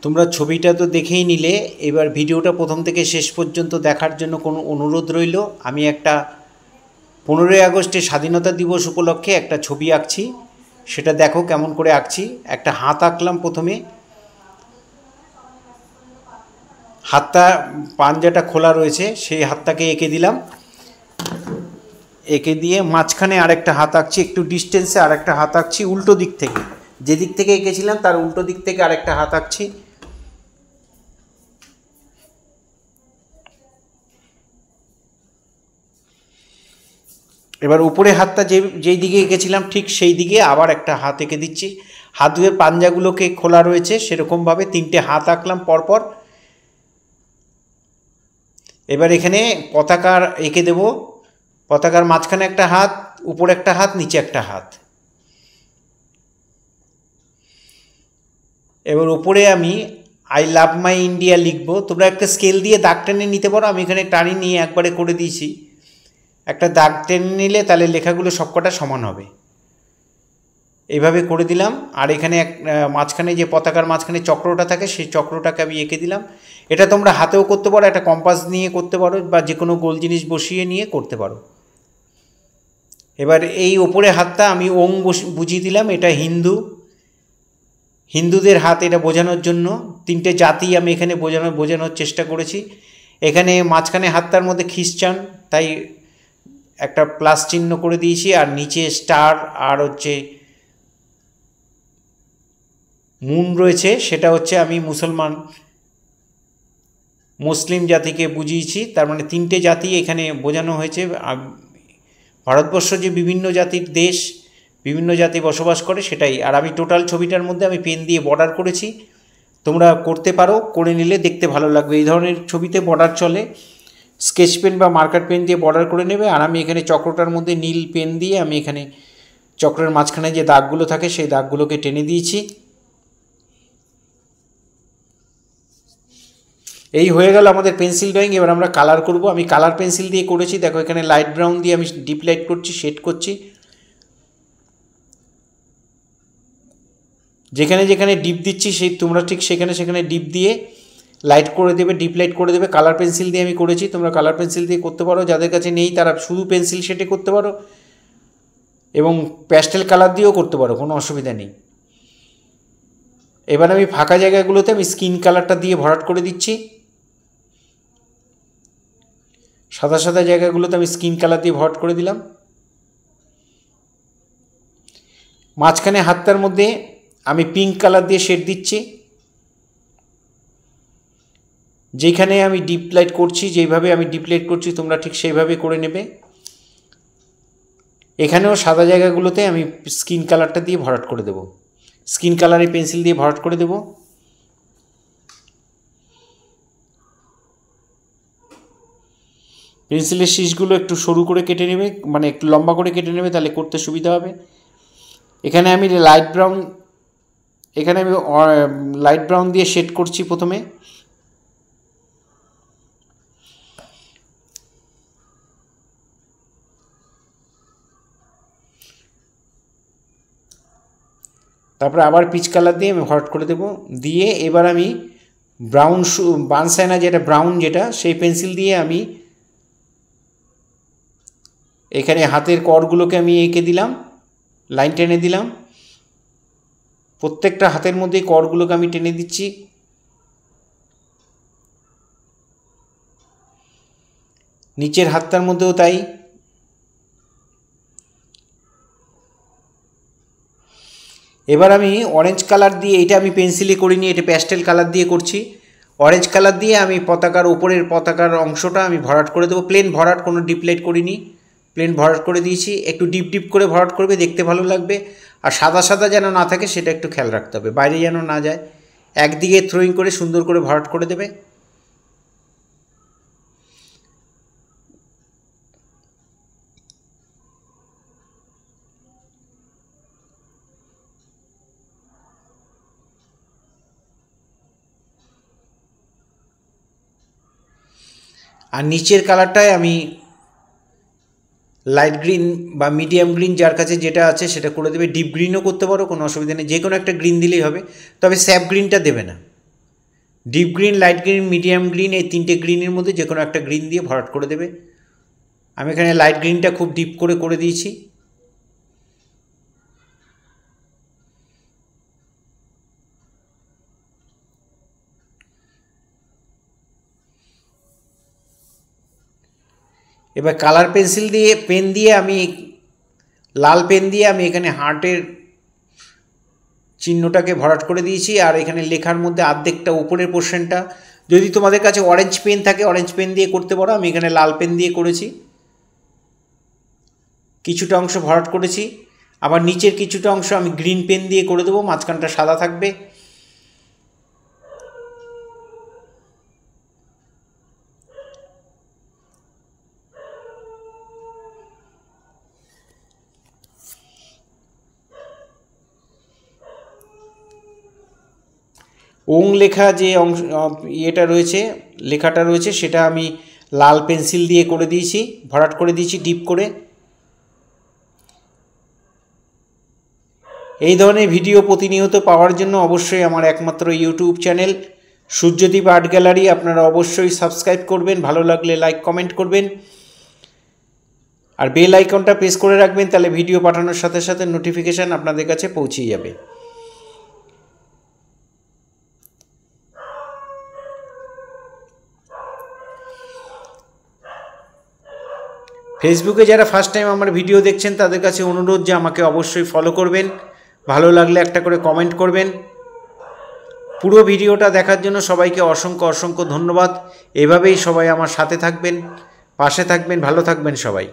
তোমরা ছবিটা তো দেখেই নিলে, এবার ভিডিওটা প্রথম থেকে শেষ পর্যন্ত দেখার জন্য কোনো অনুরোধ রইল। আমি একটা 15ই আগস্টে স্বাধীনতা দিবস উপলক্ষে একটা ছবি আঁকছি, সেটা দেখো কেমন করে আঁকছি। একটা হাত আঁকলাম প্রথমে, হাতটা পাঞ্জাটা খোলা রয়েছে, সেই হাতটাকে এঁকে দিলাম। এঁকে দিয়ে মাঝখানে আরেকটা হাত আঁকছি, একটু ডিস্টেন্সে আরেকটা হাত আঁকছি উল্টো দিক থেকে, যে দিক থেকে এঁকেছিলাম তার উল্টো দিক থেকে আরেকটা হাত আঁকছি। এবার উপরে হাতটা যেই দিকে এঁকেছিলাম ঠিক সেই দিকে আবার একটা হাত এঁকে দিচ্ছি। হাত ধুয়ে পাঞ্জাগুলোকে খোলা রয়েছে সেরকমভাবে 3টে হাত আঁকলাম পরপর। এবার এখানে পতাকার এঁকে দেব, পতাকার মাঝখানে একটা হাত, উপরে একটা হাত, নিচে একটা হাত। এবার উপরে আমি আই লাভ মাই ইন্ডিয়া লিখব। তোমরা একটা স্কেল দিয়ে দাগ টেনে নিতে পারো, আমি এখানে টানি নিয়ে একবারে করে দিয়েছি। একটা দাগ টেনে নিলে তাহলে লেখাগুলো সবকটা সমান হবে। এইভাবে করে দিলাম। আর এখানে মাঝখানে যে পতাকার মাঝখানে চক্রটা থাকে সেই চক্রটাকে আমি এঁকে দিলাম। এটা তোমরা হাতেও করতে পারো, একটা কম্পাস নিয়ে করতে পারো, বা যে কোনো গোল জিনিস বসিয়ে নিয়ে করতে পারো। এবার এই ওপরে হাতটা আমি ওং বুঝিয়ে দিলাম, এটা হিন্দুদের হাত, এটা বোঝানোর জন্য 3টে জাতি আমি এখানে বোঝানোর চেষ্টা করেছি। এখানে মাঝখানে হাতটার মধ্যে খ্রিস্টান, তাই একটা প্লাস চিহ্ন করে দিয়েছি। আর নিচে স্টার আর হচ্ছে মুন রয়েছে, সেটা হচ্ছে আমি মুসলিম জাতিকে বুঝিয়েছি। তার মানে 3টে জাতি এখানে বোঝানো হয়েছে। ভারতবর্ষ যে বিভিন্ন জাতির দেশ, বিভিন্ন জাতি বসবাস করে সেটাই। আর আমি টোটাল ছবিটার মধ্যে আমি পেন দিয়ে বর্ডার করেছি, তোমরা করতে পারো, করে নিলে দেখতে ভালো লাগবে। এই ধরনের ছবিতে বর্ডার চলে, স্কেচ পেন বা মার্কার পেন দিয়ে বর্ডার করে নেবে। আর আমি এখানে চক্রটার মধ্যে নীল পেন দিয়ে আমি এখানে চক্রের মাঝখানে যে দাগগুলো থাকে সেই দাগগুলোকে টেনে দিয়েছি। এই হয়ে গেল আমাদের পেন্সিল ড্রয়িং। এবার আমরা কালার করব। আমি কালার পেন্সিল দিয়ে করেছি, দেখো এখানে লাইট ব্রাউন দিয়ে আমি ডিপ লাইট করছি, শেড করছি। যেখানে যেখানে ডিপ দিচ্ছি সেই তোমরা ঠিক সেখানে সেখানে ডিপ দিয়ে লাইট করে দেবে, ডিপ লাইট করে দেবে। কালার পেন্সিল দিয়ে আমি করেছি, তোমরা কালার পেন্সিল দিয়ে করতে পারো। যাদের কাছে নেই তারা শুধু পেন্সিল শেডে করতে পারো, এবং প্যাস্টেল কালার দিয়েও করতে পারো, কোনো অসুবিধা নেই। এবার আমি ফাঁকা জায়গাগুলোতে আমি স্কিন কালারটা দিয়ে ভরাট করে দিচ্ছি। সাদা সাদা জায়গাগুলোতে আমি স্কিন কালার দিয়ে ভরাট করে দিলাম। মাঝখানে হাতটার মধ্যে আমি পিঙ্ক কালার দিয়ে শেড দিচ্ছি। যেখানে আমি ডিপ লাইট করছি, যেইভাবে আমি ডিপ লাইট করছি তোমরা ঠিক সেইভাবে করে নেবে। এখানেও সাদা জায়গাগুলোতে আমি স্কিন কালারটা দিয়ে ভরাট করে দেব, স্কিন কালারের পেন্সিল দিয়ে ভরাট করে দেব। পেন্সিলের শীষগুলো একটু সরু করে কেটে নেবে, মানে একটু লম্বা করে কেটে নেবে, তাহলে করতে সুবিধা হবে। এখানে আমি লাইট ব্রাউন দিয়ে শেড করছি প্রথমে। তারপরে আবার পিচ কালার দিয়ে আমি ভরাট করে দেব। দিয়ে এবার আমি বানসাইনা যেটা ব্রাউন, যেটা সেই পেন্সিল দিয়ে আমি এখানে হাতের করগুলোকে আমি এঁকে দিলাম, লাইন টেনে দিলাম। প্রত্যেকটা হাতের মধ্যে করগুলোকে আমি টেনে দিচ্ছি। নিচের হাতটার মধ্যেও তাই। এবার আমি অরেঞ্জ কালার দিয়ে, এটা আমি পেন্সিলে করিনি, এটা প্যাস্টেল কালার দিয়ে করছি। অরেঞ্জ কালার দিয়ে আমি পতাকার উপরের পতাকার অংশটা আমি ভরাট করে দেবো। প্লেন ভরাট, কোনো ডিপ লাইট করিনি, প্লেন ভরাট করে দিয়েছি। একটু ডিপ ডিপ করে ভরাট করবে, দেখতে ভালো লাগবে। আর সাদা সাদা যেন না থাকে সেটা একটু খেয়াল রাখতে হবে, বাইরে যেন না যায়। একদিকে থ্রোয়িং করে সুন্দর করে ভরাট করে দেবে। আর নিচের কালারটায় আমি লাইট গ্রিন বা মিডিয়াম গ্রিন, যার কাছে যেটা আছে সেটা করে দেবে। ডিপ গ্রিনও করতে পারো, কোনো অসুবিধা নেই, যে কোনো একটা গ্রিন দিলেই হবে, তবে স্যাপ গ্রিনটা দেবে না। Deep green, light green, medium green, এই তিনটে গ্রিনের মধ্যে যে কোনো একটা গ্রিন দিয়ে ভরাট করে দেবে। আমি এখানে লাইট গ্রিনটা খুব ডিপ করে দিয়েছি। এবার কালার পেন্সিল দিয়ে পেন দিয়ে আমি লাল পেন দিয়ে আমি এখানে হার্টের চিহ্নটাকে ভরাট করে দিয়েছি। আর এখানে লেখার মধ্যে অর্ধেকটা উপরের পোর্শনটা, যদি তোমাদের কাছে অরেঞ্জ পেন থাকে অরেঞ্জ পেন দিয়ে করতে পারো, আমি এখানে লাল পেন দিয়ে করেছি। কিছুটা অংশ ভরাট করেছি, আবার নিচের কিছুটা অংশ আমি গ্রিন পেন দিয়ে করে দেবো, মাঝখানটা সাদা থাকবে। ওং লেখা যে অংশ ইয়েটা রয়েছে, লেখাটা রয়েছে, সেটা আমি লাল পেন্সিল দিয়ে করে দিয়েছি, ভরাট করে দিয়েছি ডিপ করে। এই ধরনের ভিডিও প্রতিনিয়ত পাওয়ার জন্য অবশ্যই আমার একমাত্র YouTube channel Suryadip art gallery আপনারা অবশ্যই সাবস্ক্রাইব করবেন, ভালো লাগলে লাইক কমেন্ট করবেন, আর বেল আইকনটা প্রেস করে রাখবেন, তাহলে ভিডিও পাঠানোর সাথে সাথে নোটিফিকেশান আপনাদের কাছে পৌঁছে যাবে। ফেসবুকে যারা ফার্স্ট টাইম আমার ভিডিও দেখছেন তাদের কাছে অনুরোধ যে আমাকে অবশ্যই ফলো করবেন, ভালো লাগলে একটা করে কমেন্ট করবেন। পুরো ভিডিওটা দেখার জন্য সবাইকে অসংখ্য ধন্যবাদ। এভাবেই সবাই আমার সাথে থাকবেন, পাশে থাকবেন, ভালো থাকবেন সবাই।